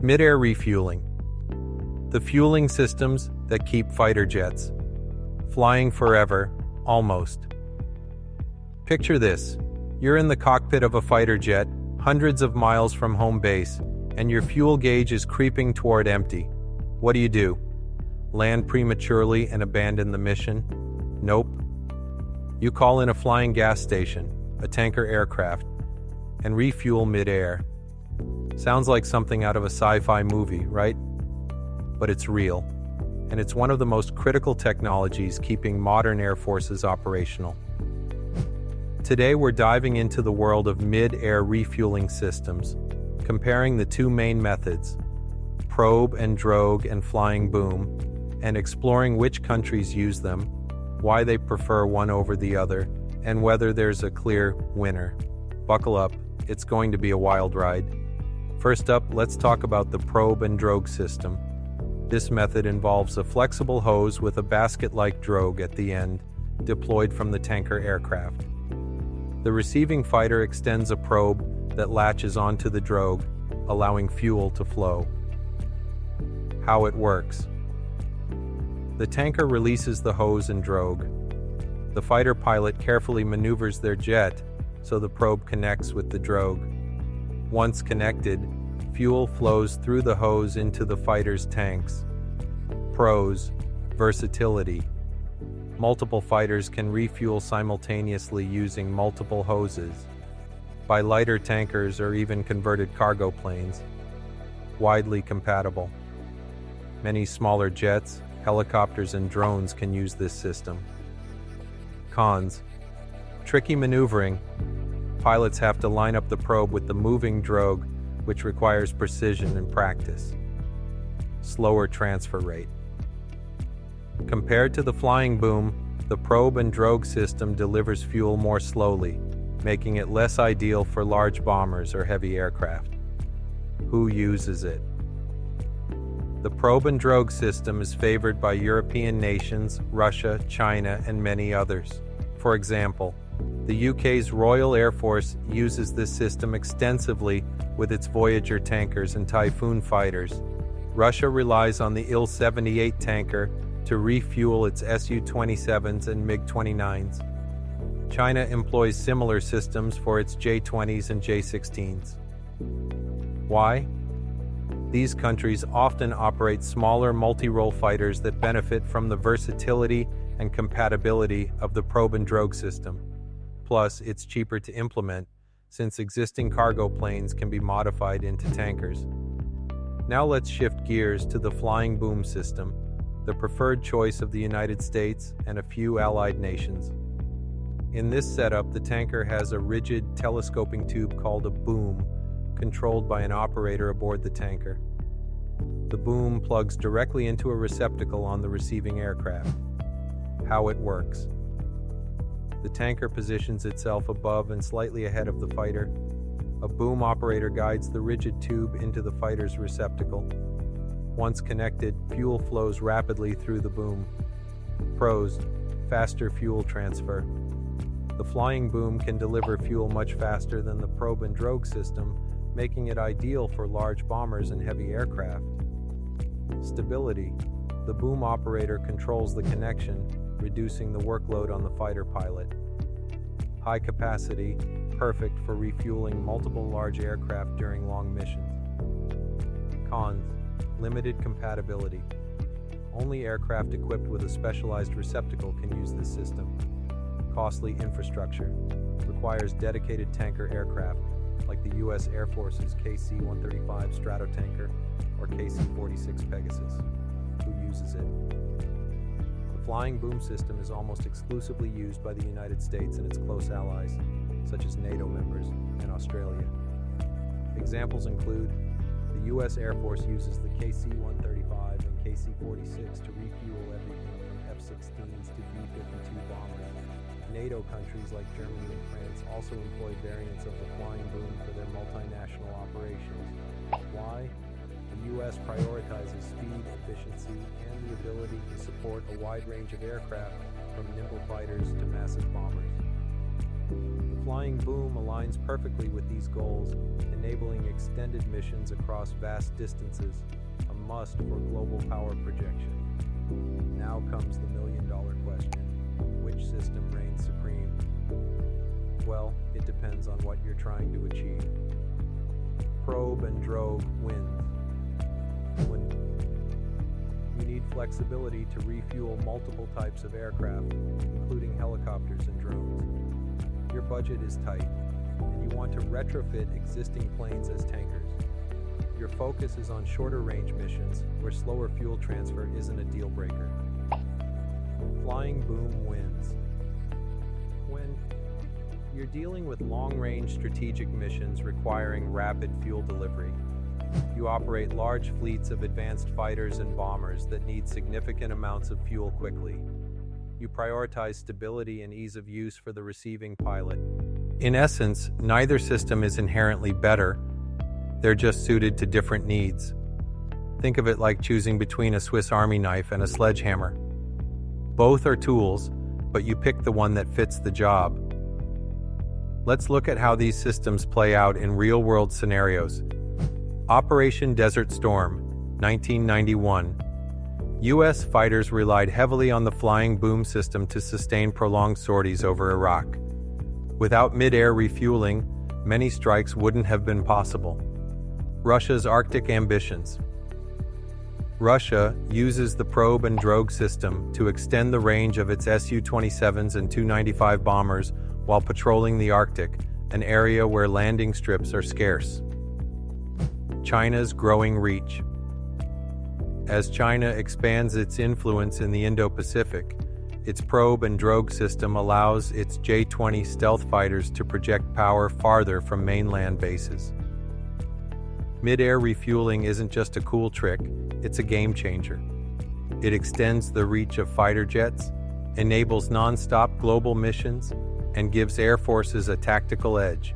Mid-air refueling. The fueling systems that keep fighter jets flying forever, almost. Picture this. You're in the cockpit of a fighter jet, hundreds of miles from home base, and your fuel gauge is creeping toward empty. What do? Land prematurely and abandon the mission? Nope. You call in a flying gas station, a tanker aircraft, and refuel mid-air. Sounds like something out of a sci-fi movie, right? But it's real, and it's one of the most critical technologies keeping modern air forces operational. Today we're diving into the world of mid-air refueling systems, comparing the two main methods, probe-and-drogue and flying boom, and exploring which countries use them, why they prefer one over the other, and whether there's a clear winner. Buckle up, it's going to be a wild ride. First up, let's talk about the probe-and-drogue system. This method involves a flexible hose with a basket-like drogue at the end, deployed from the tanker aircraft. The receiving fighter extends a probe that latches onto the drogue, allowing fuel to flow. How it works. The tanker releases the hose and drogue. The fighter pilot carefully maneuvers their jet so the probe connects with the drogue. Once connected, fuel flows through the hose into the fighter's tanks. Pros: versatility. Multiple fighters can refuel simultaneously using multiple hoses. By lighter tankers or even converted cargo planes. Widely compatible. Many smaller jets, helicopters, and drones can use this system. Cons: tricky maneuvering. Pilots have to line up the probe with the moving drogue, which requires precision and practice. Slower transfer rate. Compared to the flying boom, the probe-and-drogue system delivers fuel more slowly, making it less ideal for large bombers or heavy aircraft. Who uses it? The probe-and-drogue system is favored by European nations, Russia, China, and many others. For example, the UK's Royal Air Force uses this system extensively with its Voyager tankers and Typhoon fighters. Russia relies on the Il-78 tanker to refuel its Su-27s and MiG-29s. China employs similar systems for its J-20s and J-16s. Why? These countries often operate smaller multi-role fighters that benefit from the versatility and compatibility of the probe-and-drogue system. Plus, it's cheaper to implement, since existing cargo planes can be modified into tankers. Now let's shift gears to the flying boom system, the preferred choice of the United States and a few allied nations. In this setup, the tanker has a rigid telescoping tube called a boom, controlled by an operator aboard the tanker. The boom plugs directly into a receptacle on the receiving aircraft. How it works. The tanker positions itself above and slightly ahead of the fighter. A boom operator guides the rigid tube into the fighter's receptacle. Once connected, fuel flows rapidly through the boom. Pros: faster fuel transfer. The flying boom can deliver fuel much faster than the probe-and-drogue system, making it ideal for large bombers and heavy aircraft. Stability. The boom operator controls the connection, reducing the workload on the fighter pilot. High capacity, perfect for refueling multiple large aircraft during long missions. Cons: limited compatibility. Only aircraft equipped with a specialized receptacle can use this system. Costly infrastructure. Requires dedicated tanker aircraft, like the U.S. Air Force's KC-135 Stratotanker or KC-46 Pegasus. Who uses it? The flying boom system is almost exclusively used by the United States and its close allies, such as NATO members and Australia. Examples include the U.S. Air Force uses the KC-135 and KC-46 to refuel everything from F-16s to B-52 bombers. NATO countries like Germany and France also employ variants of the flying boom for their multinational operations. Why? The U.S. prioritizes speed, efficiency, and the ability to support a wide range of aircraft, from nimble fighters to massive bombers. The flying boom aligns perfectly with these goals, enabling extended missions across vast distances, a must for global power projection. Now comes the million-dollar question. Which system reigns supreme? Well, it depends on what you're trying to achieve. Probe-and-drogue wins. When you need flexibility to refuel multiple types of aircraft, including helicopters and drones. Your budget is tight, and you want to retrofit existing planes as tankers. Your focus is on shorter range missions where slower fuel transfer isn't a deal breaker. Flying boom wins. When you're dealing with long-range strategic missions requiring rapid fuel delivery, you operate large fleets of advanced fighters and bombers that need significant amounts of fuel quickly. You prioritize stability and ease of use for the receiving pilot. In essence, neither system is inherently better. They're just suited to different needs. Think of it like choosing between a Swiss Army knife and a sledgehammer. Both are tools, but you pick the one that fits the job. Let's look at how these systems play out in real-world scenarios. Operation Desert Storm, 1991. U.S. fighters relied heavily on the flying boom system to sustain prolonged sorties over Iraq. Without mid-air refueling, many strikes wouldn't have been possible. Russia's Arctic ambitions. Russia uses the probe-and-drogue system to extend the range of its Su-27s and Tu-95 bombers while patrolling the Arctic, an area where landing strips are scarce. China's growing reach. As China expands its influence in the Indo-Pacific, its probe-and-drogue system allows its J-20 stealth fighters to project power farther from mainland bases. Mid-air refueling isn't just a cool trick, it's a game changer. It extends the reach of fighter jets, enables non-stop global missions, and gives air forces a tactical edge.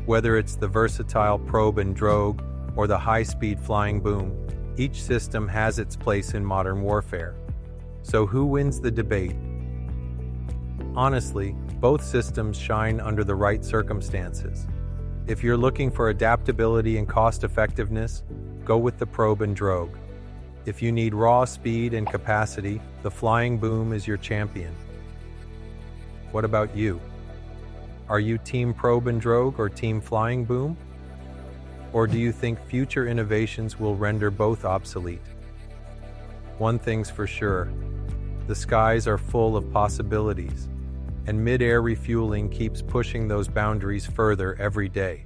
Whether it's the versatile probe-and-drogue or the high-speed flying boom, each system has its place in modern warfare. So who wins the debate? Honestly, both systems shine under the right circumstances. If you're looking for adaptability and cost-effectiveness, go with the probe-and-drogue. If you need raw speed and capacity, the flying boom is your champion. What about you? Are you team probe-and-drogue or team flying boom? Or do you think future innovations will render both obsolete? One thing's for sure, the skies are full of possibilities, and mid-air refueling keeps pushing those boundaries further every day.